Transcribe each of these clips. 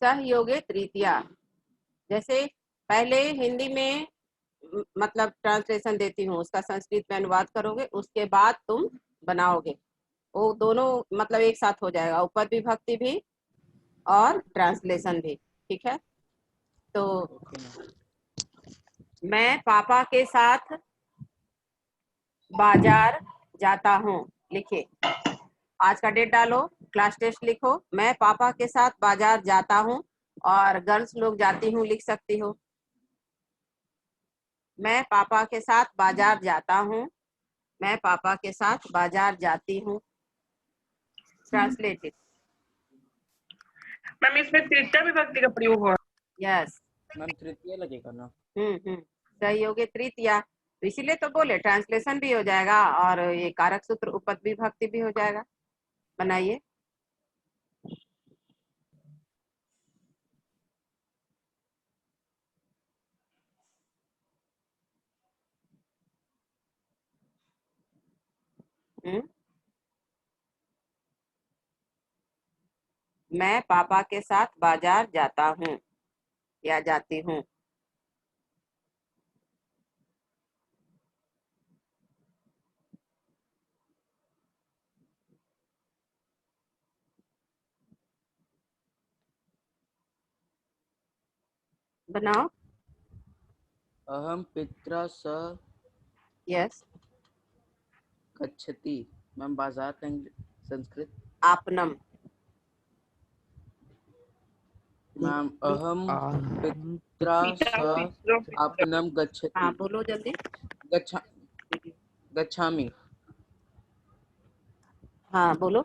सहयोगे तृतीया। जैसे पहले हिंदी में मतलब ट्रांसलेशन देती हूँ, उसका संस्कृत में अनुवाद करोगे, उसके बाद तुम बनाओगे। वो दोनों मतलब एक साथ हो जाएगा, उपद विभक्ति भी और ट्रांसलेशन भी। ठीक है, तो मैं पापा के साथ बाजार जाता हूँ। लिखिए, आज का डेट डालो, क्लास टेस्ट लिखो। मैं पापा के साथ बाजार जाता हूँ, और गर्ल्स लोग जाती हूँ लिख सकती हो। मैं पापा के साथ बाजार जाता हूँ, मैं पापा के साथ बाजार जाती हूँ। ट्रांसलेटेड। मैम इसमें तृतीया विभक्ति का प्रयोग हुआ। यस मैम तृतीय लगेगा ना। सहयोगी तृतीया, तो इसीलिए तो बोले ट्रांसलेशन भी हो जाएगा और ये कारक सूत्र उपद विभक्ति भी हो जाएगा। बनाइए। मैं पापा के साथ बाजार जाता हूँ या जाती हूँ। बनाओ। अहम पित्रा सह यस। गच्छति। मैम बाजार का संस्कृत। आपनम। मैम अहम पित्रा सह आपनम गच्छति। हाँ बोलो जल्दी। गच्छामि। हाँ बोलो।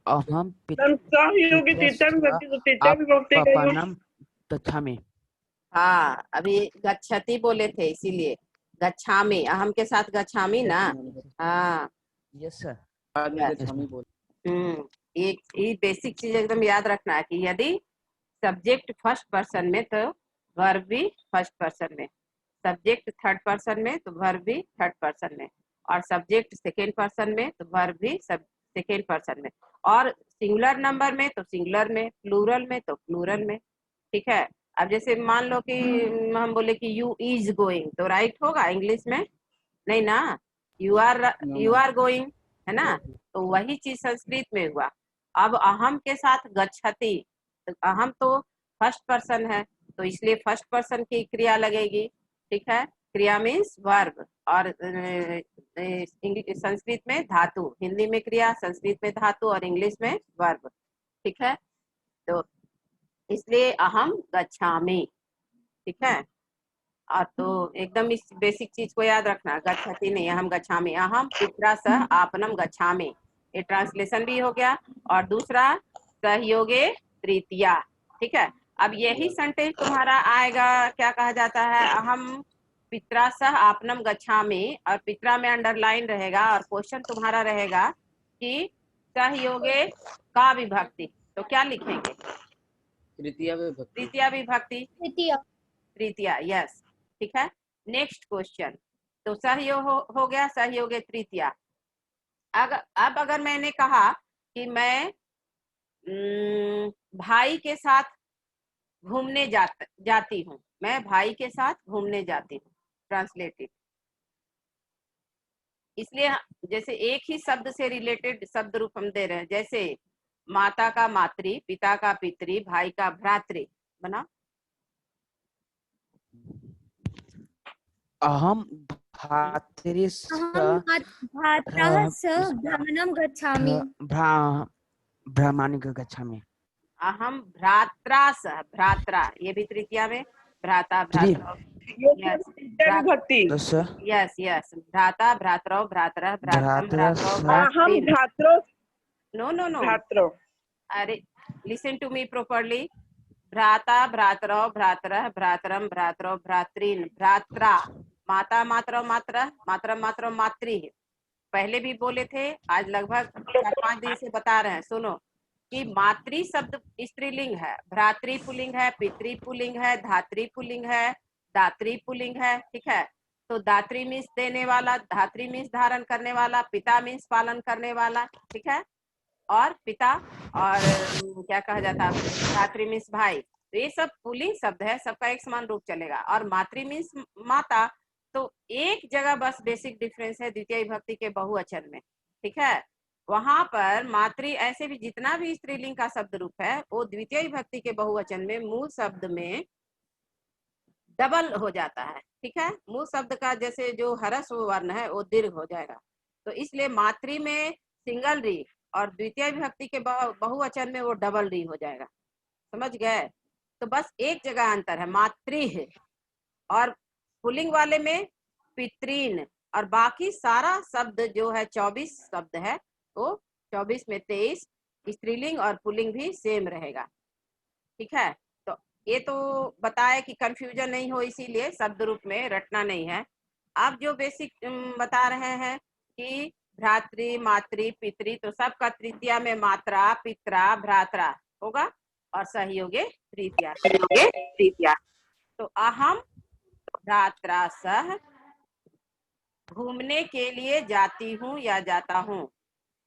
अहम सहयोगी तृतीया विभक्ति तो तृतीया विभक्ति का यूज। आपनम गच्छामि। हाँ अभी गच्छति बोले थे इसीलिए गच्छामि, अहम के साथ गच्छामि ना। हाँ यस सर। गच्छामि बोल। ये बेसिक चीज एकदम याद रखना है कि यदि सब्जेक्ट फर्स्ट पर्सन में तो वर्ब भी फर्स्ट पर्सन में, सब्जेक्ट थर्ड पर्सन में तो वर्ब भी थर्ड पर्सन में, और सब्जेक्ट सेकेंड पर्सन में तो वर्ब भी सब सेकेंड पर्सन में, और सिंगुलर नंबर में तो सिंगुलर में, प्लूरल में तो प्लूरल में। ठीक है, अब जैसे मान लो कि हम बोले कि यू इज गोइंग, तो राइट होगा इंग्लिश में? नहीं ना, यू आर गोइंग, है ना। तो वही चीज संस्कृत में हुआ। अब अहम के साथ गच्छति, तो अहम तो फर्स्ट पर्सन है, तो इसलिए फर्स्ट पर्सन की क्रिया लगेगी। ठीक है, क्रिया मीन्स वर्ब, और संस्कृत में धातु, हिंदी में क्रिया, संस्कृत में धातु और इंग्लिश में वर्ब। ठीक है, तो इसलिए अहम गच्छामि। ठीक है, और तो एकदम इस बेसिक चीज को याद रखना, गच्छति नहीं, अहम गच्छामि। अहम पित्रा सह आपनम गच्छामि, ये ट्रांसलेशन भी हो गया। और दूसरा सहयोगे तृतीया। ठीक है, अब यही सेंटेंस तुम्हारा आएगा, क्या कहा जाता है, अहम पित्रा सह आपनम गच्छामि, और पित्रा में अंडरलाइन रहेगा, और क्वेश्चन तुम्हारा रहेगा कि सहयोगे का विभक्ति, तो क्या लिखेंगे? तृतीया विभक्ति। तृतीया विभक्ति, तृतीया। यस, ठीक है। नेक्स्ट क्वेश्चन, तो सहयोग हो गया, सहयोग तृतीया। अब अगर मैंने कहा कि मैं भाई के साथ घूमने जाती हूँ, मैं भाई के साथ घूमने जाती हूँ। ट्रांसलेटेड, इसलिए जैसे एक ही शब्द से रिलेटेड शब्द रूप हम दे रहे हैं, जैसे माता का मातृ, पिता का पितृ, भाई का भ्रातृ। बना। अहम भ्रातृ भ्रमणं गच्छामि। भ्रमणं गच्छामि। अहम भ्रात्रा सह, भ्रात्रा ये भी तृतीया में, भ्राता भ्रातरौ। यस विभक्ति। यस यस, भ्राता भ्रातरौ भ्रातरः भ्रातरं भ्रातरौ अहम भ्रातॄन्। भ्रातृ। नो नो नो, भ्रातृ। अरे लिसन टू मी प्रॉपर्ली। भ्राता भ्रातरौ भ्रातरः भ्रातरं भ्रातरौ भ्रातॄन्। भ्रात्रा, माता मातरौ मातरः, मातरं मातरौ मातृ। पहले भी बोले थे, आज लगभग 4-5 दिन से बता रहे हैं, सुनो कि मातृ शब्द स्त्रीलिंग है, भ्रातृ पुल्लिंग है, पितृ पुल्लिंग है, धातृ पुल्लिंग है, दात्री पुल्लिंग है। ठीक है, तो दात्री मीन्स देने वाला, धात्री मीन्स धारण करने वाला, पिता मीन्स पालन करने वाला। ठीक है, और पिता और क्या कहा जाता है, भ्रातृ मीन्स भाई। तो ये सब पुल्लिंग शब्द है, सबका एक समान रूप चलेगा। और मातृ मीन्स माता, तो एक जगह बस बेसिक डिफरेंस है द्वितीय विभक्ति के बहुवचन में, ठीक है। वहां पर मातृ ऐसे भी जितना भी स्त्रीलिंग का शब्द रूप है वो द्वितीय विभक्ति के बहुवचन में मूल शब्द में डबल हो जाता है, ठीक है। मूल शब्द का जैसे जो ह्रस्व वर्ण है वो दीर्घ हो जाएगा। तो इसलिए मातृ में सिंगल री और द्वितीय विभक्ति के बहुवचन में वो डबल री हो जाएगा, समझ गए। तो बस एक जगह अंतर है, मातृ और पुल्लिंग वाले में पितृन, और बाकी सारा शब्द जो है 24 शब्द है वो 24 में 23 स्त्रीलिंग और पुल्लिंग भी सेम रहेगा, ठीक है। तो ये तो बताए कि कंफ्यूजन नहीं हो, इसीलिए शब्द रूप में रटना नहीं है। अब जो बेसिक बता रहे हैं कि भ्रातृ मातृ पितृ, तो सबका तृतीया में मात्रा पित्रा भ्रात्रा होगा और सहयोगे तृतीया। तो अहम भ्रात्रा सह घूमने के लिए जाती हूँ या जाता हूँ।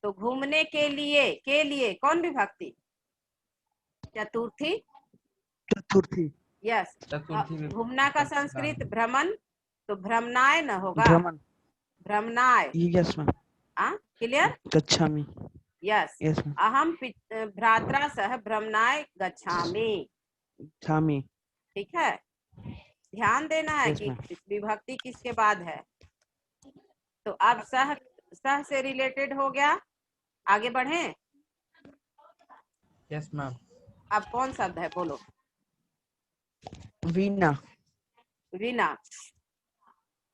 तो घूमने के लिए कौन विभक्ति, चतुर्थी, चतुर्थी, यस। घूमना का संस्कृत भ्रमण, तो भ्रमणाय न होगा, भ्रमण, भ्रमणाय। यस मैम, क्लियर, गच्छामि, यस। यस मैम, अहम भ्रात्रा सह भ्रमणाय गच्छामि, छामी, ठीक है। ध्यान देना है यस कि मैम, विभक्ति किसके बाद है। तो अब सह से रिलेटेड हो गया, आगे बढ़े। Yes ma'am. अब कौन शब्द है, बोलो। वीणा, वीणा,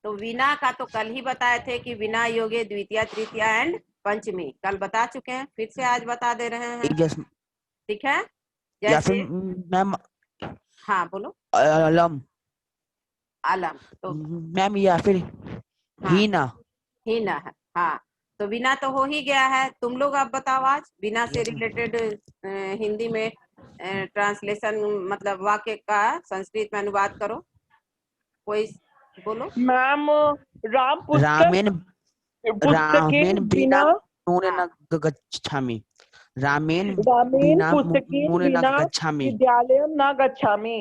तो वीणा का तो कल ही बताए थे कि वीणा योगे द्वितीय तृतीय एंड पंचमी, कल बता चुके हैं, फिर से आज बता दे रहे हैं, यस, ठीक है। या फिर जैसे मैम हाँ बोलो, अलम, आलम, तो मैम, या फिर हाँ हीना, हीना है, हाँ। तो बिना तो हो ही गया है, तुम लोग अब बताओ आज बिना से Yes, ma'am. रिलेटेड हिंदी में ट्रांसलेशन, मतलब वाक्य का संस्कृत में अनुवाद करो, कोई बोलो। मैम राम पुस्तक रामेन पुस्तकेन बिना बिना नूने न गच्छामि, रामेन रामेन बिना पुस्तकेन नूने न बिना गच्छामि, विद्यालयम न गच्छामि।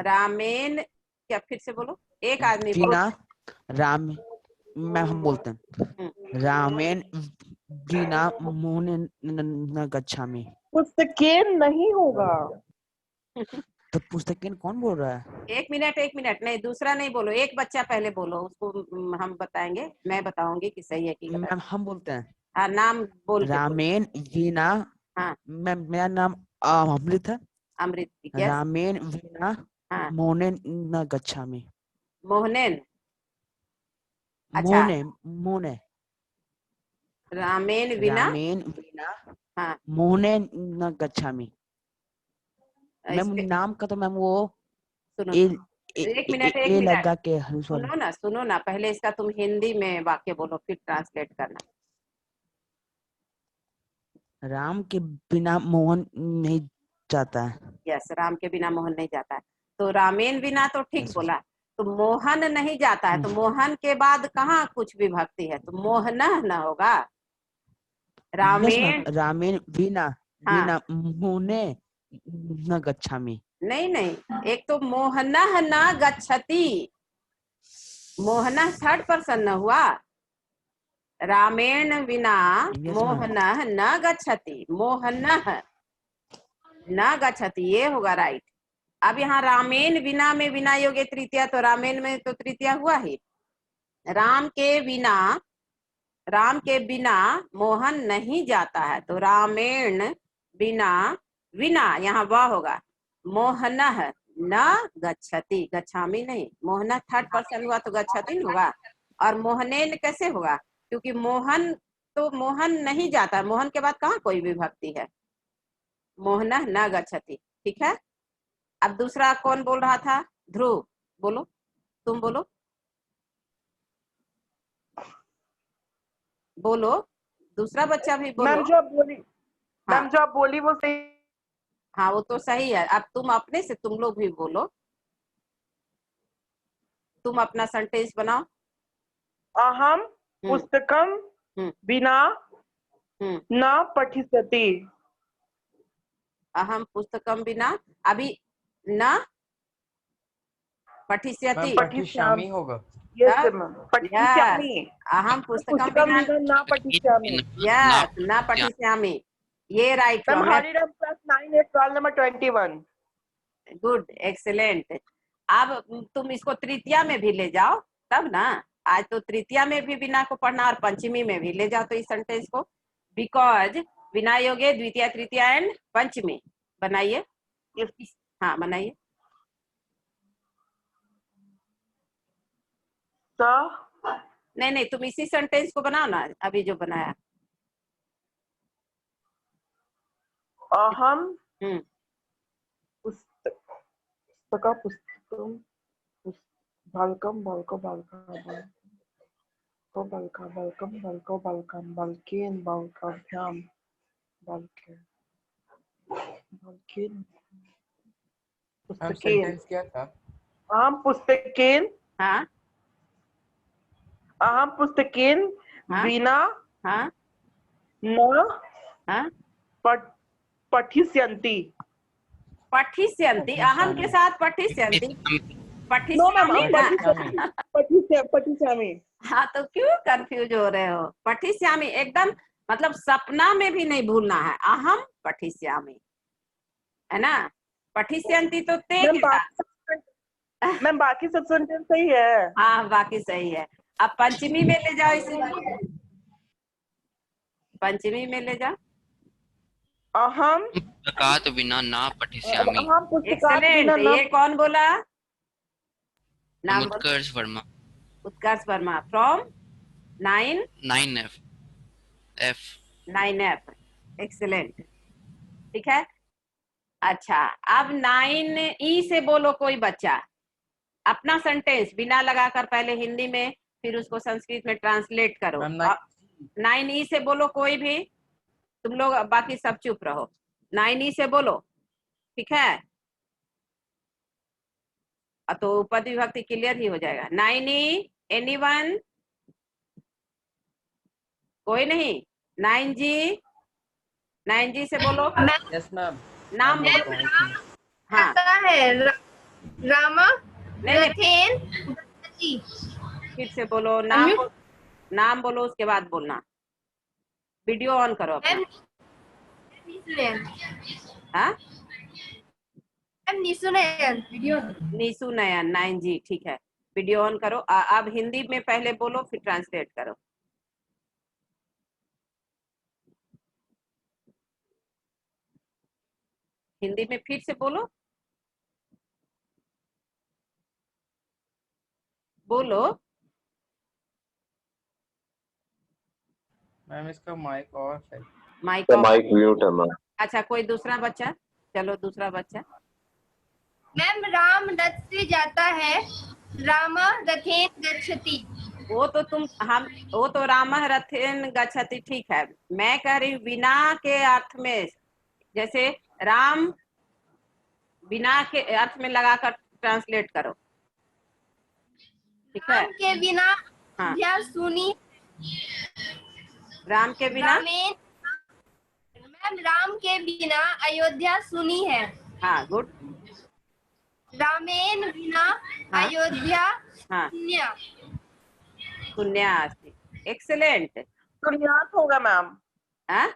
रामेन, क्या फिर से बोलो, एक आदमी बोलो। बिना राम, मैं हम बोलते हैं, हम्म, रामेन बिना मुने न गच्छामि। पुस्तकेन नहीं होगा। तो पुस्तकेन कौन बोल रहा है? एक मिनट नहीं, दूसरा नहीं बोलो, एक बच्चा पहले बोलो, उसको हम बताएंगे, मैं बताऊंगी कि सही है कि गलत। मैम हम बोलते हैं, हाँ, नाम बोल के बोलो। रामेन बिना, हाँ, मैम मेरा नाम अमृत है, अमृत, यस। रामेन बिना हाँ, मोने न गच्छामि, मोहनेन, अच्छा। मोने मोने, रामेन बिना, रामेन बिना हाँ, मोने न गच्छामि। मैम इसके नाम का तो मैम वो सुनो, ए, एक मिनट लगा के सॉरी, सुनो ना, पहले इसका तुम हिंदी में वाक्य बोलो, फिर ट्रांसलेट करना। राम के बिना मोहन नहीं जाता है। यस, राम के बिना मोहन नहीं जाता है। तो रामेन बिना तो ठीक यस बोला, तो मोहन नहीं जाता है, तो मोहन के बाद कहाँ कुछ विभक्ति है, तो मोहन न होगा। यस मैम, रामेण, रामेन बिना हाँ, बिना मोने न गच्छामि। नहीं, एक तो मोहन न गच्छति, मोहन थर्ड पर्सन न हुआ, रामेण बिना यस मैम, मोहन न गच्छति, मोहन न गच्छति, ये होगा राइट। अब यहाँ रामेन बिना में बिना योगे तृतीया, तो रामेन में तो तृतीया हुआ ही। राम के बिना मोहन नहीं जाता है, तो रामेण बिना, बिना यहाँ वह होगा, मोहन न गच्छति, गच्छामी नहीं, मोहन थर्ड पर्सन हुआ तो गच्छति नहीं होगा। और मोहनेन कैसे होगा, क्योंकि मोहन तो मोहन नहीं जाता, मोहन के बाद कहाँ कोई विभक्ति है, मोहन न गच्छति, ठीक है। अब दूसरा कौन बोल रहा था, ध्रुव, बोलो, तुम बोलो, दूसरा बच्चा भी बोलो। मैम जो आप बोली, हाँ, मैम जो आप बोली वो सही। हाँ वो तो सही है। अब तुम अपने से तुम लोग भी बोलो, तुम अपना सेंटेंस बनाओ। अहम पुस्तकम हम्म, बिना न पठिष्यति। अहम पुस्तकम विना, अभी न पठिष्यति। पठिष्यामि होगा। यस तब मैम, पठिष्यामि। अहम पुस्तकम पुस्तकम विना, विना न पठिष्यामि। यस न पठिष्यामि, ये राइट मैम फॉर्म है। Hariram class 9 is roll number 21। Good, excellent. अब तुम इसको तृतीया में भी ले जाओ तब ना। आज तो तृतीया में भी बिना को पढ़ना और पंचमी में भी ले जाओ तो इस सेंटेंस को। बिकॉज बिना योगे द्वितीय तृतीया एंड पंचमी। बनाइए। हाँ बनाइए। नहीं नहीं, तुम इसी सेंटेंस को बनाओ ना अभी जो बनाया। अहम हम्म, पुस्तकम बालकम बालको बालका बालको बालका बालकम बालको बालकम बालकेन बालकाभ्याम बालके बालकेन मैम पुस्तकेन। सेंटेंस क्या था? अहम पुस्तकेन, हाँ अहम पुस्तकेन हाँ विना हाँ न हाँ। पठिष्यन्ति। पठिष्यन्ति, अहम के साथ पठिष्यन्ति। नो मैम, पठिष्यामि ना। पठिष्यामि। हाँ तो क्यों कंफ्यूज हो रहे हो? पठिष्यामि एकदम, मतलब सपना में भी नहीं भूलना है। अहम पठिष्यामि, है ना। पठिष्यन्ति तो ते के साथ। मैम बाकी सब सेंटेंस सही है। हाँ बाकी सही है। अब पंचमी में ले जाओ इसे, पंचमी में ले जाओ। अहम पुस्तकात विना न पठिष्यामि। अहम पुस्तकात एक्सेलेंट। विना न। ये कौन बोला? नाम बोलो। Utkarsh Verma. Utkarsh Verma from 9F। 9F। Excellent, ठीक है। अच्छा अब 9E से बोलो कोई बच्चा अपना सेंटेंस बिना लगाकर, पहले हिंदी में फिर उसको संस्कृत में ट्रांसलेट करो। मैम 9E से बोलो कोई भी, तुम लोग बाकी सब चुप रहो। 9E से बोलो, ठीक है। तो पद विभक्ति क्लियर ही हो जाएगा। 9E anyone? कोई नहीं। 9G, 9G से बोलो। Yes ma'am. नाम बोलो। हाँ है रामा नहीं नहीं, रथेन गच्छति। फिर से बोलो। नाम बोलो उसके बाद बोलना। वीडियो ऑन करो अपना। हाँ निशु नयन वीडियो। नीसू नयन 9G, ठीक है। वीडियो ऑन करो। अब हिंदी में पहले बोलो फिर ट्रांसलेट करो। हिंदी में फिर से बोलो, बोलो। मैम इसका माइक ऑफ है। Mic off. माइक म्यूट है मैम। अच्छा कोई दूसरा बच्चा, चलो दूसरा बच्चा। मैम राम रथ से जाता है, राम रथेन गच्छति। वो तो राम रथेन गच्छति, ठीक है। मैं कह रही हूँ बिना के अर्थ में, जैसे राम बिना के अर्थ में लगाकर ट्रांसलेट करो, ठीक है। राम के बिना हाँ। अयोध्या सुनी। राम के बिना। मैम राम के बिना अयोध्या सुनी है। हाँ गुड। रामेन बिना हाँ। अयोध्या हाँ शून्य। शून्य अस्ति। एक्सेलेंट। शून्यात होगा मैम। हाँ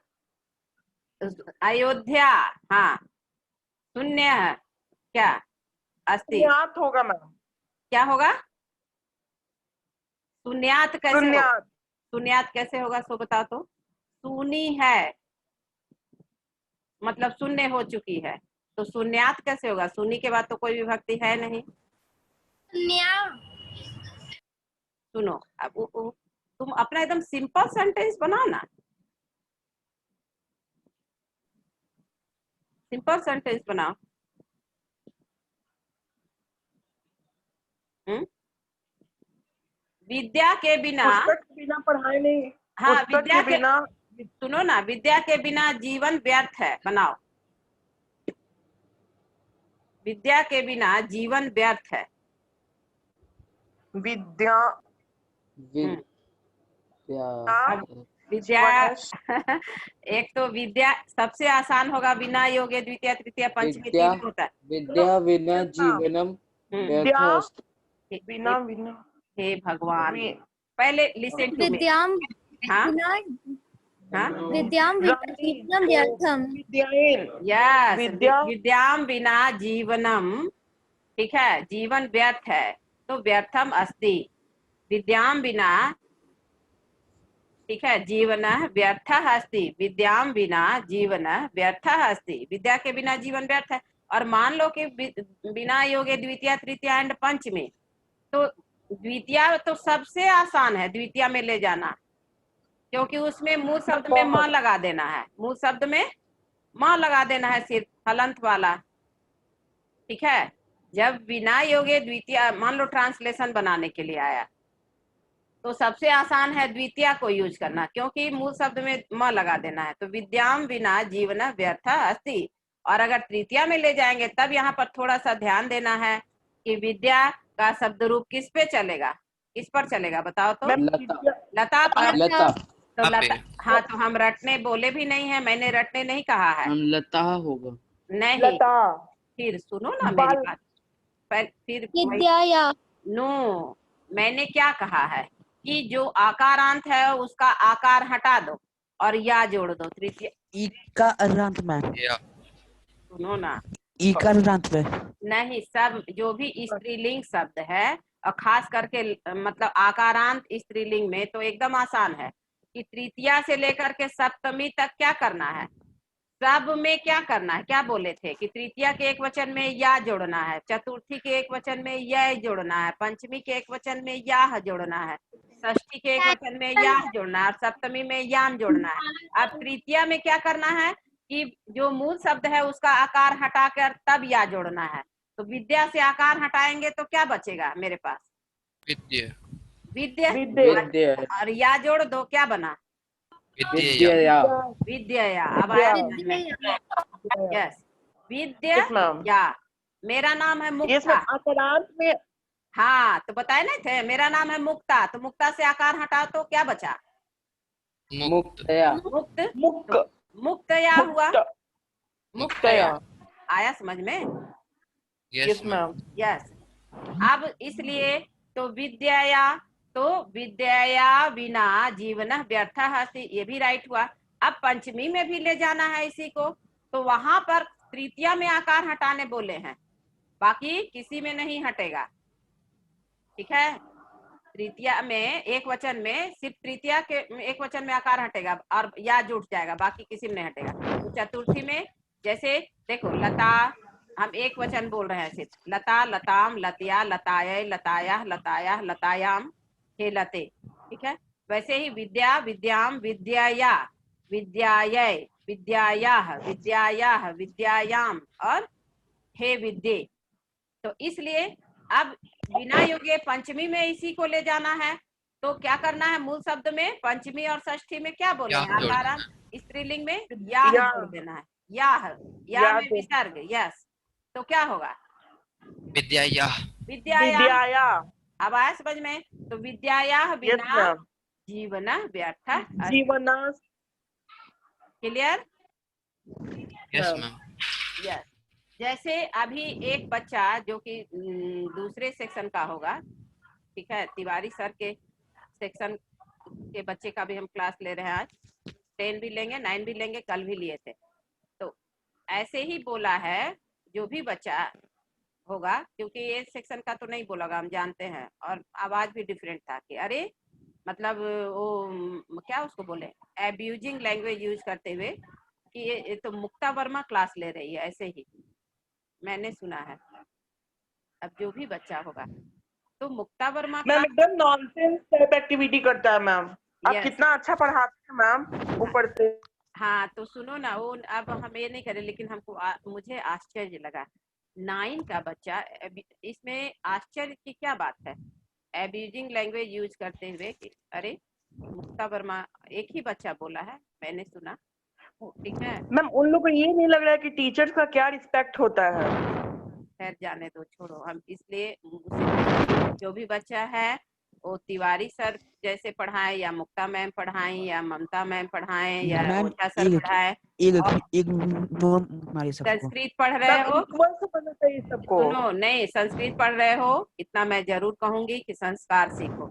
अयोध्या, हाँ शून्य क्या अस्ति? शून्यात होगा मैम। क्या होगा? शून्यात कैसे होगा? शून्यात। शून्यात कैसे होगा सो बताओ तो। शूनी है मतलब शून्य हो चुकी है, तो शून्यात कैसे होगा? शूनी के बाद तो कोई विभक्ति है नहीं। सुनो अब तुम अपना एकदम सिंपल सेंटेंस बनाओ ना। सिंपल सेंटेंस बनाओ। विद्या के बिना, पुस्तक के बिना पढ़ाई नहीं। हाँ पुस्तक विद्या के बिना। सुनो ना, विद्या के बिना जीवन व्यर्थ है, बनाओ। विद्या के बिना जीवन व्यर्थ है। विद्या। विद्या। विद्या एक तो विद्या सबसे आसान होगा, बिना योगे द्वितीय तृतीय पंचमी विद्या तीन होता है। विद्या विना जीवनम व्यर्थ विद्या अस्ति। बिना बिना हे भगवान, वि- पहले लिसन टू मी। विद्याम हाँ विना हाँ विद्याम विना जीवनम व्यर्थम। विद्याएन यस, विद्या विद्याम बिना जीवनम, ठीक है, जीवन व्यर्थ है तो व्यर्थम अस्ति। विद्याम बिना, ठीक है, जीवन व्यर्थ अस्ति। विद्याम बिना जीवन व्यर्थ अस्ति, विद्या के बिना जीवन व्यर्थ है। और मान लो कि बिना योगे द्वितीय तृतीय एंड पंचमी, तो द्वितीय तो सबसे आसान है द्वितीय में ले जाना, क्योंकि उसमें मूल शब्द में माँ लगा देना है, मूल शब्द में माँ लगा देना है, सिर्फ हलंत वाला, ठीक है। जब बिना योगे द्वितीय, मान लो ट्रांसलेशन बनाने के लिए आया, तो सबसे आसान है द्वितीय को यूज करना, क्योंकि मूल शब्द में म लगा देना है। तो विद्याम बिना जीवन व्यर्थ अस्ति। और अगर तृतीया में ले जाएंगे तब यहाँ पर थोड़ा सा ध्यान देना है कि विद्या का शब्द रूप किस पे चलेगा, किस पर चलेगा बताओ तो? मैम लता लता पर। लता तो लता लता, हाँ, तो हम रटने बोले भी नहीं है, मैंने रटने नहीं कहा है। लता होगा। नहीं, लता फिर सुनो ना मेरी बाल बात, फिर विद्याया नो, मैंने क्या कहा है कि जो आकारांत है उसका आकार हटा दो और या जोड़ दो तृतीय। इकारांत में, या सुनो ना, इकारांत में नहीं, सब जो भी स्त्रीलिंग शब्द है और खास करके मतलब आकारांत स्त्रीलिंग में तो एकदम आसान है कि तृतीया से लेकर के सप्तमी तक क्या करना है, सब में क्या करना है। क्या बोले थे कि तृतीया के एक वचन में या जोड़ना है, चतुर्थी के एक वचन में यह जोड़ना है, पंचमी के एक वचन में याह जोड़ना है, षष्ठी के एक वचन में याह जोड़ना है और सप्तमी में याम जोड़ना है। अब तृतीया में क्या करना है कि जो मूल शब्द है उसका आकार हटाकर तब या जोड़ना है। तो विद्या से आकार हटाएंगे तो क्या बचेगा मेरे पास? विद्या विद्या। विद्या और या जोड़ दो, क्या बना? विद्या विद्या। अब विद्या। आया यस, विद्या Yes, ma'am. या। मेरा नाम है ये मुक्ता, सब आकारांत में हाँ, तो बताए नहीं थे मेरा नाम है मुक्ता, तो मुक्ता से आकार हटाओ तो क्या बचा? मुक्त मुक्तया मुक्त। मुक्त मुक्तया हुआ, मुक्तया। आया समझ में? Yes yes ma'am. Ma'am. Yes. अब इसलिए तो विद्याया, तो विद्याया बिना जीवन व्यर्थ अस्ति, ये भी राइट हुआ। अब पंचमी में भी ले जाना है इसी को, तो वहां पर तृतीया में आकार हटाने बोले हैं, बाकी किसी में नहीं हटेगा, ठीक है। तृतीया में एक वचन में सिर्फ तृतीया के एक वचन में आकार हटेगा और या जुट जाएगा, बाकी किसी में नहीं हटेगा। तो चतुर्थी में जैसे देखो, लता हम एक वचन बोल रहे हैं सिर्फ, लता, लताम, लतिया, लताय, लताया, लताया, लतायाम, हे लते, ठीक है। वैसे ही विद्या, विद्याम, विद्याया, विद्याय, विद्यायाह, विद्यायाह, विद्यायाम और हे विद्ये। तो इसलिए अब बिना योगे पंचमी में इसी को ले जाना है, तो क्या करना है? मूल शब्द में पंचमी और षष्ठी में क्या बोले हैं? याह जोड़ आकारांत स्त्रीलिंग में याह याह। जोड़ देना है, याह, या याह में जोड़। विसर्ग, यस। तो क्या होगा? विद्याया विद्याया। विद्याया। अब आया समझ में? तो विद्याया यस बिना मैम। जीवन व्यर्थ अस्ति। जीवनास। Clear? Yes ma'am. Ma'am. Yes. जैसे अभी एक बच्चा जो कि दूसरे सेक्शन का होगा, ठीक है, तिवारी सर के सेक्शन के बच्चे का भी हम क्लास ले रहे हैं आज, 10 भी लेंगे, 9 भी लेंगे, कल भी लिए थे। तो ऐसे ही बोला है जो भी बच्चा होगा, क्योंकि ये सेक्शन का तो नहीं बोला हम जानते हैं, और आवाज भी डिफरेंट था कि अरे मतलब वो क्या उसको बोले, एब्यूजिंग लैंग्वेज यूज करते हुए कि ये तो मुक्ता वर्मा क्लास ले रही है, ऐसे ही मैंने सुना है। अब जो भी बच्चा होगा तो मुक्ता वर्मा मैम क्लास, एकदम नॉनसेंस टाइप एक्टिविटी करता है मैम। आप Yes. कितना अच्छा पढ़ाते हैं मैम ऊपर से। हाँ, तो सुनो ना, वो अब हम ये नहीं करें, लेकिन हमको मुझे आश्चर्य लगा 9 का बच्चा, इसमें आश्चर्य की क्या बात है? एब्यूजिंग लैंग्वेज यूज करते हुए कि अरे मुक्ता वर्मा, एक ही बच्चा बोला है, मैंने सुना, ठीक है। मैम उन लोग को ये नहीं लग रहा है कि टीचर्स का क्या रिस्पेक्ट होता है। खैर जाने दो, छोड़ो, हम इसलिए जो भी बच्चा है वो तिवारी सर जैसे पढ़ाएं या मुक्ता मैम पढ़ाएं या ममता मैम पढ़ाएं या मैम ओझा सर पढ़ाएं। और इग्नोर मारिए सबको। संस्कृत पढ़ रहे हो, इक्वल से पढ़ना चाहिए सबको। सुनो, नहीं संस्कृत पढ़ रहे हो इतना मैं जरूर कहूंगी कि संस्कार सीखो।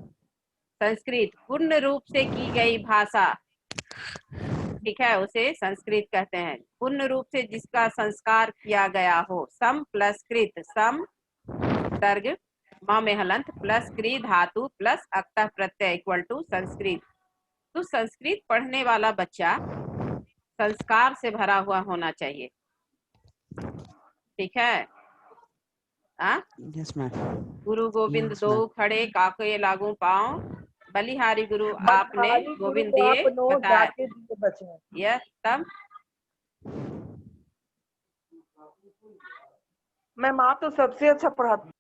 संस्कृत पूर्ण रूप से की गई भाषा, ठीक है, उसे संस्कृत कहते हैं। पूर्ण रूप से जिसका संस्कार किया गया हो। सम प्लस कृत, सम तर्ग म में हलंत प्लस क्री धातु plus अक्ता Pratyaya equal to Sanskrit. तो संस्कृत पढ़ने वाला बच्चा संस्कार से भरा हुआ होना चाहिए, ठीक है। Yes ma'am. गुरु गोविंद Yes, दो ma'am. खड़े काके लागू पाँव, बलिहारी गुरु आपने बलिहारी गुरु गोविंद दिए आपनो बताए। जाके दिए बचे। यस, तब मैं माँ तो सबसे अच्छा पढ़ाती।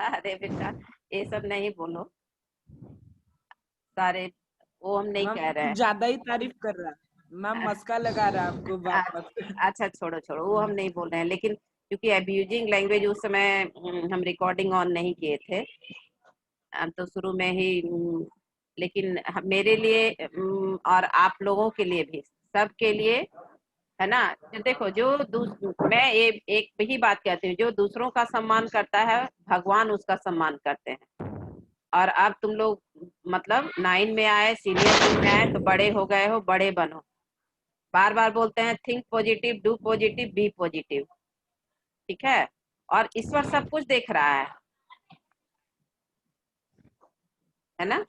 अरे बेटा ये सब नहीं बोलो, सारे वो हम नहीं कह रहे हैं। ज्यादा ही तारीफ कर रहा है मैम, मस्का लगा रहा है आपको बात बात पे। अच्छा छोड़ो छोड़ो, वो हम नहीं बोल रहे हैं, लेकिन क्योंकि अब्यूजिंग लैंग्वेज उस समय हम रिकॉर्डिंग ऑन नहीं किए थे, हम तो शुरू में ही लेकिन मेरे लिए और आप लोगों के लिए भी, सबके लिए है ना। जो देखो, मैं एक ही बात कहती हूँ, जो दूसरों का सम्मान करता है भगवान उसका सम्मान करते हैं। और अब तुम लोग मतलब 9 में आए, सीनियर में आए, तो बड़े हो गए हो, बड़े बनो। बार बार बोलते हैं think positive, do positive, be positive, ठीक है। और ईश्वर सब कुछ देख रहा है ना।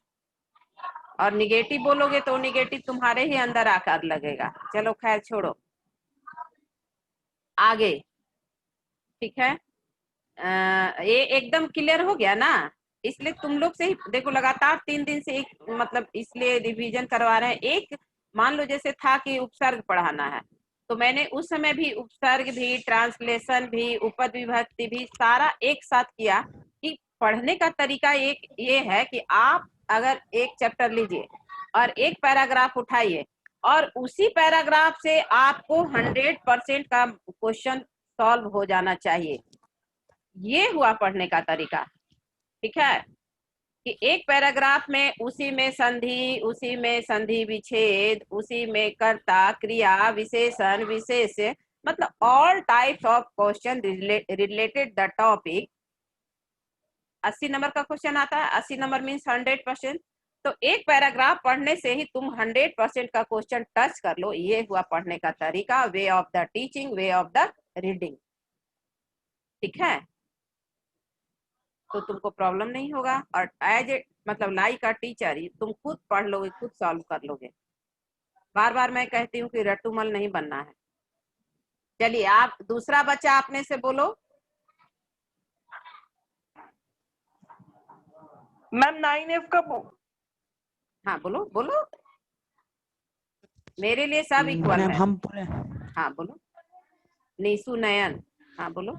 और निगेटिव बोलोगे तो निगेटिव तुम्हारे ही अंदर आकर लगेगा। चलो खैर छोड़ो, आगे, ठीक है। ये एकदम क्लियर हो गया ना। इसलिए तुम लोग से ही देखो, लगातार 3 दिन से एक मतलब इसलिए रिवीजन करवा रहे हैं। एक मान लो जैसे था कि उपसर्ग पढ़ाना है, तो मैंने उस समय भी उपसर्ग भी, ट्रांसलेशन भी, उपद विभक्ति भी सारा एक साथ किया। कि पढ़ने का तरीका एक ये है कि आप अगर एक चैप्टर लीजिए और एक पैराग्राफ उठाइए और उसी पैराग्राफ से आपको 100% का क्वेश्चन सॉल्व हो जाना चाहिए। ये हुआ पढ़ने का तरीका, ठीक है। कि एक पैराग्राफ में उसी में संधि विच्छेद, उसी में कर्ता क्रिया विशेषण विशेष्य, मतलब all types of question related the topic. 80 number का क्वेश्चन आता है, 80 नंबर मीन्स 100%। तो एक पैराग्राफ पढ़ने से ही तुम 100% का क्वेश्चन टच कर लो। ये हुआ पढ़ने का तरीका, way of the teaching, way of the reading, ठीक है। तो तुमको प्रॉब्लम नहीं होगा। और एज ए मतलब लाइक अ टीचर तुम खुद पढ़ लोगे, खुद सॉल्व कर लोगे। बार बार मैं कहती हूँ कि रट्टूमल नहीं बनना है। चलिए, आप दूसरा बच्चा अपने से बोलो। मैम 9F का हाँ बोलो बोलो, मेरे लिए सब इक्वल मैम है। हम बोले। हाँ बोलो। नीसू नयन, हाँ बोलो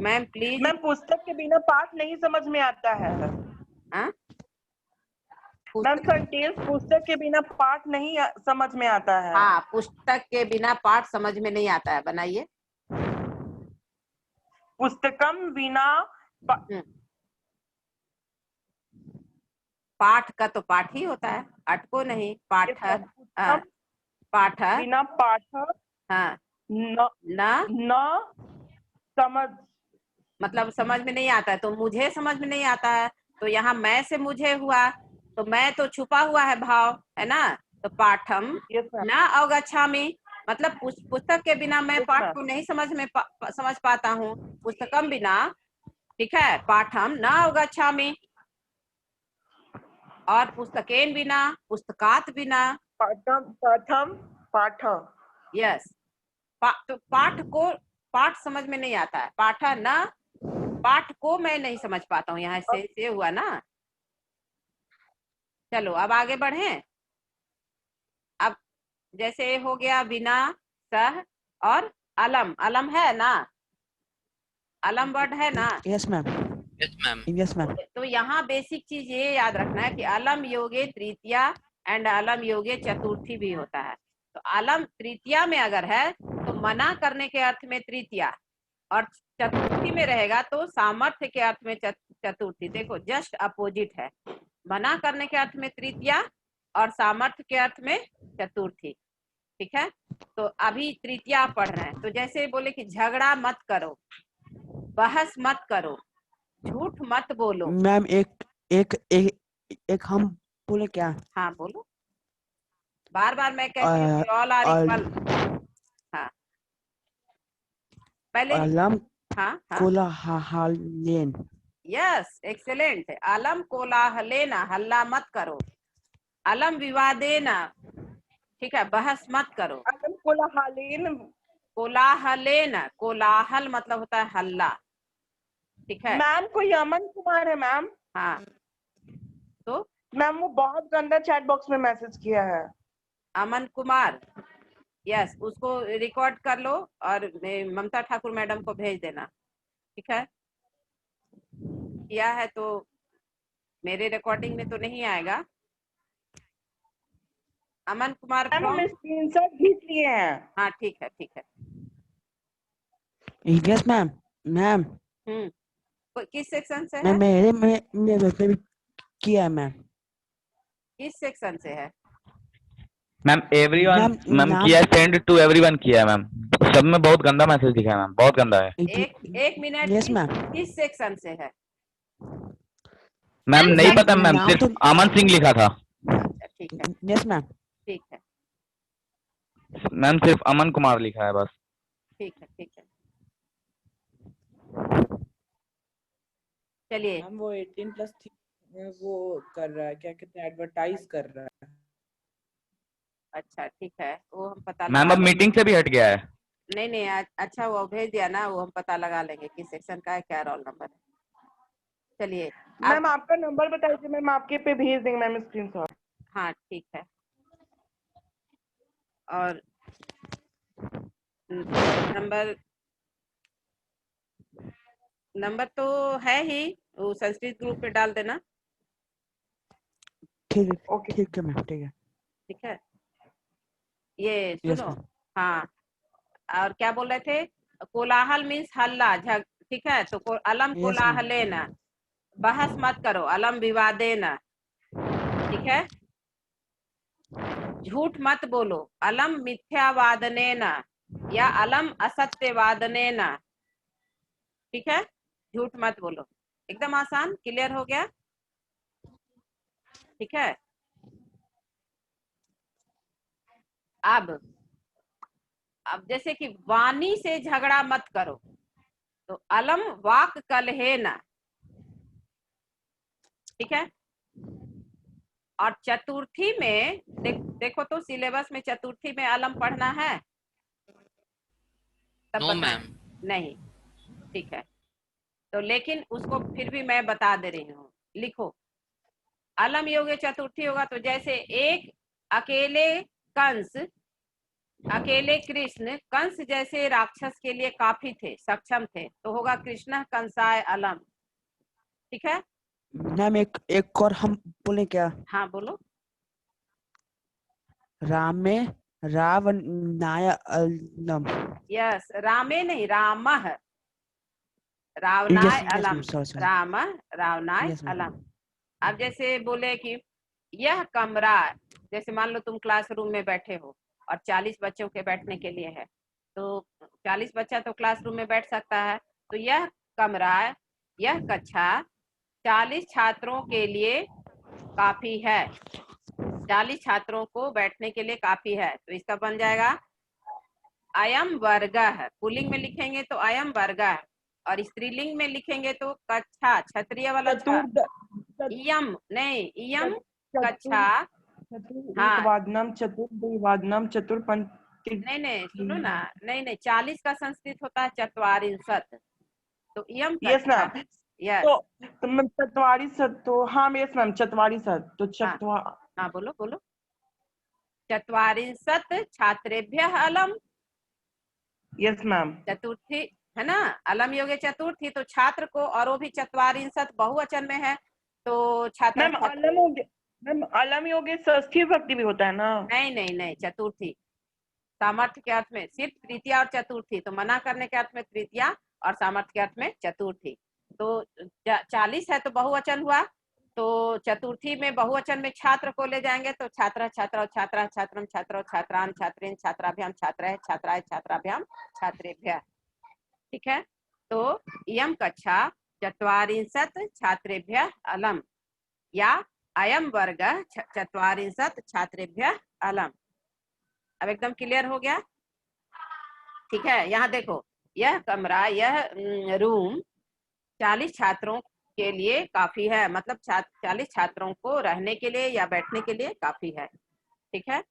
मैम प्लीज। मैम पुस्तक के बिना पाठ नहीं समझ में आता है। हाँ मैम सेंटेंस पुस्तक के बिना पाठ नहीं समझ में आता है। हाँ, पुस्तक के बिना पाठ समझ में नहीं आता है, बनाइए। पुस्तकम बिना पाठ का तो पाठ ही होता है, अटको नहीं। पाठ पाठ बिना पाठ हाँ न समझ, मतलब समझ में नहीं आता है। तो मुझे समझ में नहीं आता है, तो यहाँ मैं से मुझे हुआ, तो मैं तो छुपा हुआ है भाव, है ना। तो पाठम न अवगच्छामि, मतलब पुस्तक के बिना मैं पाठ को नहीं समझ पाता हूँ। पुस्तकम बिना, ठीक है, पाठम न अवगच्छामि। और पुस्तकेन बिना, पुस्तकात बिना, पाठ यस। तो पाठ समझ में नहीं आता है। पाठ न, पाठ को मैं नहीं समझ पाता हूँ, यहाँ से हुआ ना। चलो अब आगे बढ़ें। अब जैसे हो गया बिना, सह और अलम। अलम है ना, अलम वर्ड है ना। Yes ma'am. Yes ma'am. Yes ma'am. तो यहाँ बेसिक चीज ये याद रखना है कि अलम योगे तृतीया एंड अलम योगे चतुर्थी भी होता है। तो अलम तृतीया में अगर है तो मना करने के अर्थ में तृतीया, और चतुर्थी में रहेगा तो सामर्थ्य के अर्थ में चतुर्थी, देखो जस्ट अपोजिट है। मना करने के अर्थ में तृतीया और सामर्थ्य के अर्थ में चतुर्थी। ठीक है, तो अभी तृतीया पढ़ रहे हैं, तो जैसे बोले कि झगड़ा मत करो, बहस मत करो, झूठ मत बोलो। मैम एक एक एक एक हम बोले क्या? हाँ बोलो, बार बार मैं कहती हूँ ऑल आर इक्वल। हाँ पहले अलम हाँ हाँ कोलाहलेन। Yes excellent. अलम कोलाहलेना, हल्ला मत करो। अलम विवादेना, ठीक है, बहस मत करो। अलम कोलाहलेन, कोलाहलेना, कोलाहल मतलब होता है हल्ला। ठीक है, मैम कोई अमन कुमार है मैम? हाँ तो मैम वो बहुत गंदा चैट बॉक्स में मैसेज किया है। अमन कुमार, यस, उसको रिकॉर्ड कर लो और ममता ठाकुर मैडम को भेज देना। ठीक है, किया है तो मेरे रिकॉर्डिंग में तो नहीं आएगा। अमन कुमार मैम from- हम स्क्रीनशॉट खींच लिए हैं। हाँ ठीक है ठीक है। Yes ma'am. मैम किस सेक्शन से है? मैं मेरे पे भी किया है मैम। किस सेक्शन से है? मैम एवरीवन, मैम, मैम नाम- किया सेंड टू एवरीवन किया है मैम। सब में बहुत गंदा मैसेज दिखा है मैम, बहुत गंदा है। एक मिनट, यस मैम। किस सेक्शन से है? मैम नहीं मैम, पता मैम, नाम सिर्फ तो- अमन सिंह लिखा था अच्छा ठीक है यस मैम। ठीक है मैम, सिर्फ अमन कुमार लिखा है बस। ठीक है ठीक है, चलिए। मैम वो 18+ थी, वो कर रहा है, क्या कहते हैं, एडवर्टाइज कर रहा है। अच्छा ठीक है, वो हम पता मैम लगा अब लेंगे। मीटिंग से भी हट गया है। नहीं नहीं अच्छा वो भेज दिया ना, वो हम पता लगा लेंगे किस सेक्शन का है, क्या रोल नंबर है। चलिए मैम आपका नंबर बताइए, मैम आपके पे भेज देंगे मैम स्क्रीनशॉट। हाँ ठीक है। और नंबर तो है ही, वो संस्कृत ग्रुप पे डाल देना। ठीक है ओके ठीक है मैम, ठीक है। ठीक है, ये यस सुनो। मैम। हाँ, और क्या बोल रहे थे? कोलाहल मीन्स हल्ला झग, ठीक है, तो अलम Yes, कोलाहलेना, बहस मत करो, अलम विवादेना। ठीक है, झूठ मत बोलो, अलम मिथ्यावादनेना या अलम असत्यवादनेना। ठीक है, झूठ मत बोलो। एकदम आसान, क्लियर हो गया? ठीक है, अब जैसे कि वाणी से झगड़ा मत करो, तो अलम वाक कलहेना। ठीक है, और चतुर्थी में देखो तो सिलेबस में चतुर्थी में अलम पढ़ना है? तब नो बता- मैम। नहीं, ठीक है, तो लेकिन उसको फिर भी मैं बता दे रही हूँ। लिखो, अलम योगे चतुर्थी होगा तो जैसे एक अकेले कंस, अकेले कृष्ण कंस जैसे राक्षस के लिए काफी थे, सक्षम थे, तो होगा कृष्ण कंसाय अलम। ठीक है, मैम एक और हम बोले क्या? हाँ बोलो। रामे रावणाय अलम। यस, रामे नहीं, रामः, रावणाय Yes, अलम, ma'am, sorry. Ram रावणाय Yes, ma'am. अलम। अब जैसे बोले कि यह कमरा, जैसे मान लो तुम क्लासरूम में बैठे हो और 40 बच्चों के बैठने के लिए है, तो 40 बच्चा तो क्लासरूम में बैठ सकता है, तो यह कमरा, यह कक्षा 40 छात्रों के लिए काफी है, 40 छात्रों को बैठने के लिए काफी है, तो इसका बन जाएगा अयम वर्गः। पुल्लिंग में लिखेंगे तो अयम वर्गः, और स्त्रीलिंग में लिखेंगे तो कक्षा, क्षत्रिय वाला छा, इयम नहीं, इयम कक्षा। चतुर्वादनम चतुर्वादनम चतुर्पंथी। नहीं सुनो ना, नहीं 40 का संस्कृत होता है चत्वारिंशत्, तो इयम यस कक्षा। मैम, यस, तो मैम चतवारी सत, तो हाँ यस मैम चतवारी सत, तो चतवा हाँ बोलो बोलो। चत्वारिंशत् छात्रेभ्यः अलम। Yes ma'am. चतुर्थी है ना, अलम योगे चतुर्थी, तो छात्र को, और वो भी चत्वारिंशत् बहुवचन में है, तो छात्र। मैम अलम योगे, मैम अलम योगे षष्ठी विभक्ति भी होता है ना? नहीं चतुर्थी सामर्थ्य के अर्थ में सिर्फ तृतीया और चतुर्थी, तो मना करने के अर्थ में तृतीया और सामर्थ्य के अर्थ में चतुर्थी। तो 40 है तो बहुवचन हुआ, तो चतुर्थी में बहुवचन में छात्र को ले जाएंगे तो छात्र छात्रा छात्रा छात्रम छात्रो छात्रान छात्रेन छात्राभ्याम छात्राः छात्राय छात्राभ्याम छात्रेभ्यः। ठीक है, तो इयं कक्षा 40 छात्रेभ्यः अलम या अयम वर्ग 40 छात्रेभ्यः अलम। अब एकदम क्लियर हो गया। ठीक है, यहाँ देखो, यह कमरा, यह रूम 40 छात्रों के लिए काफी है, मतलब 40 छात्रों को रहने के लिए या बैठने के लिए काफी है। ठीक है,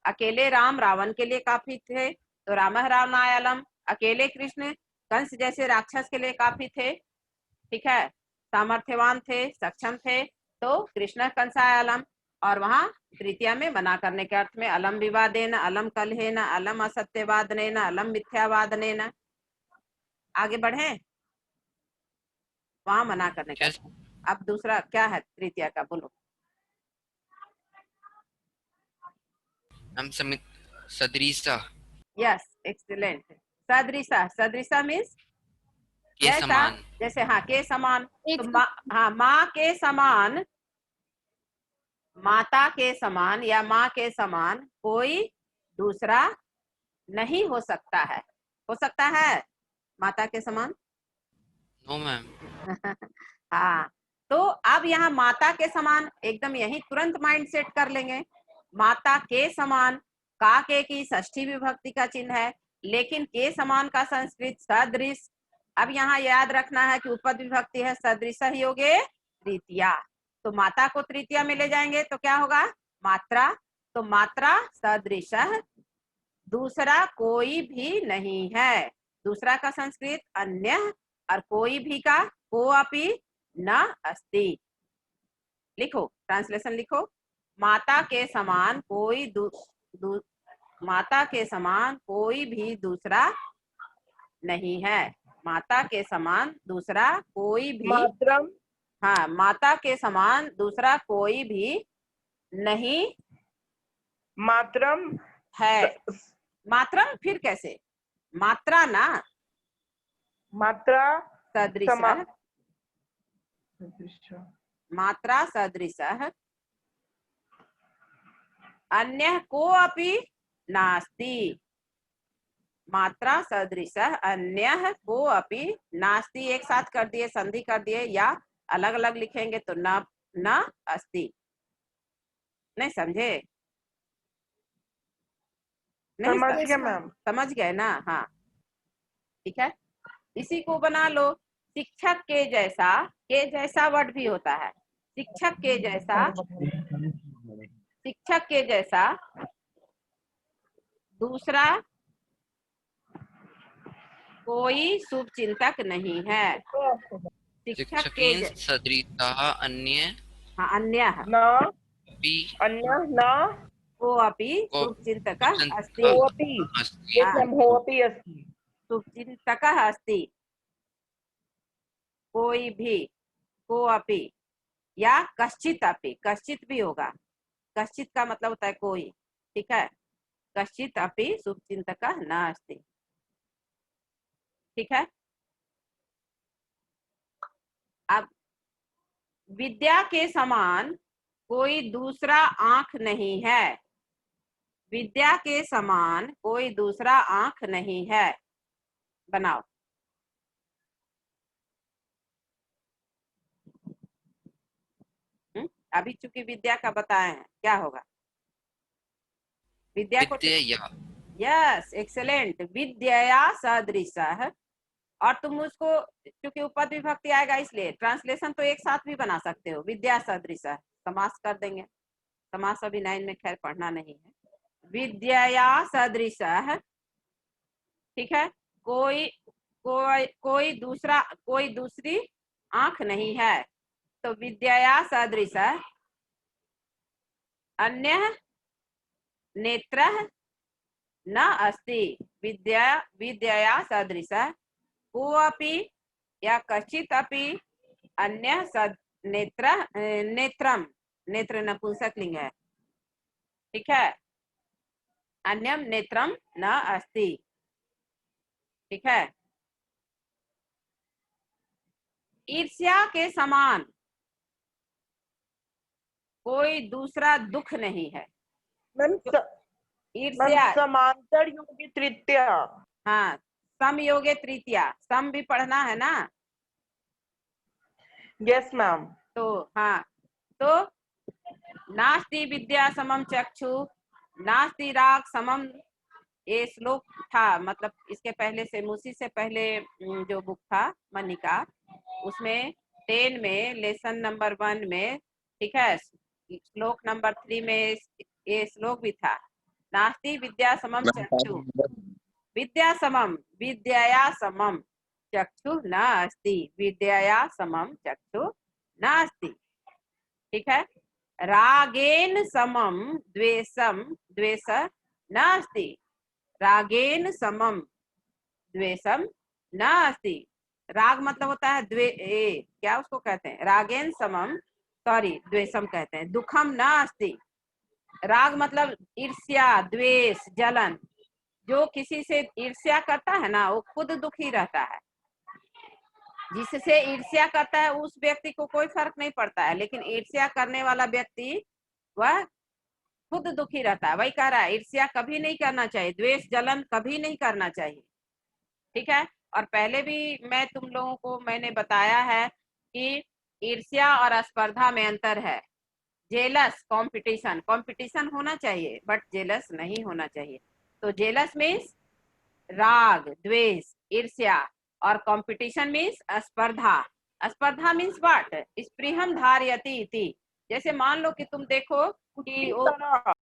अकेले राम रावण के लिए काफी थे तो रामः रावणायलम। अकेले कृष्ण कंस जैसे राक्षस के लिए काफी थे। ठीक है, सामर्थ्यवान थे, सक्षम थे तो कृष्ण कंसायलम। और वहां तृतीया में मना करने के अर्थ में अलम विवादेन, अलम कलहेन, अलम असत्यवादनेन, अलम मिथ्यावादनेन। आगे बढ़े, वहां मना करने का। Yes. अब दूसरा क्या है तृतीया का, बोलो। मैम सदृशा यस, एक्सीलेंट। सदृशा, सदृशा मीन्स के जैसा, समान। जैसे हाँ के समान। एक तो हाँ माँ के समान, माता के समान या माँ के समान कोई दूसरा नहीं हो सकता है। हो सकता है माता के समान? No ma'am. हाँ, तो अब यहाँ माता के समान एकदम यही तुरंत माइंड सेट कर लेंगे। माता के समान, का के की षष्ठी विभक्ति का चिन्ह है, लेकिन के समान का संस्कृत सदृश। अब यहाँ याद रखना है कि उपद विभक्ति है, सदृश ही होगे तृतीया। तो माता को तृतीया में ले जाएंगे तो क्या होगा, मात्रा। तो मात्रा सदृश दूसरा कोई भी नहीं है। दूसरा का संस्कृत अन्य, और कोई भी का कोअपि न अस्ति। लिखो, ट्रांसलेशन लिखो। माता के समान कोई माता के समान कोई भी दूसरा नहीं है। माता के समान दूसरा कोई भी, मातरम, हाँ, माता के समान दूसरा कोई भी नहीं मातरम है। मात्रम फिर कैसे, मात्रा ना, मात्रा सदृश, मात्रा सदृश अन्य को अपि नास्ति। मात्रा सदृश अन्य को अपि नास्ति, एक साथ कर दिए, संधि कर दिए, या अलग अलग लिखेंगे तो न अस्ति। नहीं समझे? नहीं समझ गया मैम। समझ गए ना? हाँ ठीक है, इसी को बना लो। शिक्षक के जैसा वर्ड भी होता है। शिक्षक के जैसा, शिक्षक के जैसा दूसरा कोई शुभ चिंतक नहीं है। शिक्षक के सदृशः अन्य हाँ, अन्य न अपि अन्य न को अपि शुभ चिंतक अस्ति। कोऽपि, अस्ति। एकं होऽपि अस्ति। शुभ चिंतक अस्ति, कोई भी, को अपि या कश्चित अपि। कश्चित भी होगा, कश्चित का मतलब होता है कोई। ठीक है, कश्चित अपि शुभ चिंतक न अस्ति। ठीक है, अब विद्या के समान कोई दूसरा आंख नहीं है। विद्या के समान कोई दूसरा आंख नहीं है। बनाओ। अभी चूंकि विद्या का बताए हैं, क्या होगा विद्या को? विद्यया। Yes, excellent. विद्या सदृशः, और तुम उसको क्योंकि उपद विभक्ति आएगा इसलिए ट्रांसलेशन तो एक साथ भी बना सकते हो। विद्या सदृशः समास कर देंगे, समास अभी 9 में खैर पढ़ना नहीं है। विद्या सदृशः, ठीक है, कोई दूसरी आंख नहीं है। तो विद्या सदृशः अन्य नेत्रः न अस्ति। विद्या सदृशः कोऽपि या कश्चित् अपि अन्य नेत्रम, नेत्र नपुंसकलिंग है। ठीक है, अन्यम नेत्रम न अस्ति। ठीक है, ईर्ष्या के समान कोई दूसरा दुख नहीं है। मैम ईर्ष्या, समांतर योगी तृतीया। हाँ, समयोगे तृतीया, सम भी पढ़ना है ना। Yes ma'am. तो हाँ, तो नास्ति विद्या समम चक्षु नास्ति राग समम, ये श्लोक था, मतलब इसके पहले से, मूसी से पहले जो बुक था मनिका, उसमें 10 में लेसन नंबर 1 में, ठीक है, श्लोक नंबर 3 में ये श्लोक भी था। नास्ति विद्या समम चक्षु, विद्या समम, विद्याया समम चक्षु न अस्ति, विद्याया समम चक्षु न अस्ति, ठीक है। रागेन समम द्वेषम द्वेष न अस्ति, रागेन समम द्वेषम न अस्ति। राग मतलब होता है क्या उसको कहते हैं, रागेन समम, सॉरी द्वेषम कहते हैं, दुखम न अस्ति। राग मतलब ईर्ष्या, द्वेष, जलन। जो किसी से ईर्ष्या करता है ना, वो खुद दुखी रहता है। जिससे ईर्ष्या करता है उस व्यक्ति को कोई फर्क नहीं पड़ता है, लेकिन ईर्ष्या करने वाला व्यक्ति वह खुद दुखी रहता है। वही कह रहा है, ईर्ष्या कभी नहीं करना चाहिए, द्वेष जलन कभी नहीं करना चाहिए, ठीक है। और पहले भी मैं तुम लोगों को मैंने बताया है कि ईर्ष्या और स्पर्धा में अंतर है। जेलस, कंपटीशन, कंपटीशन होना चाहिए बट जेलस नहीं होना चाहिए। तो जेलस मीन्स राग, द्वेष, ईर्ष्या, और कंपटीशन मीन्स स्पर्धा। स्पर्धा मीन्स व्हाट, स्पृहम धारयति इति। जैसे मान लो कि तुम देखो कि वो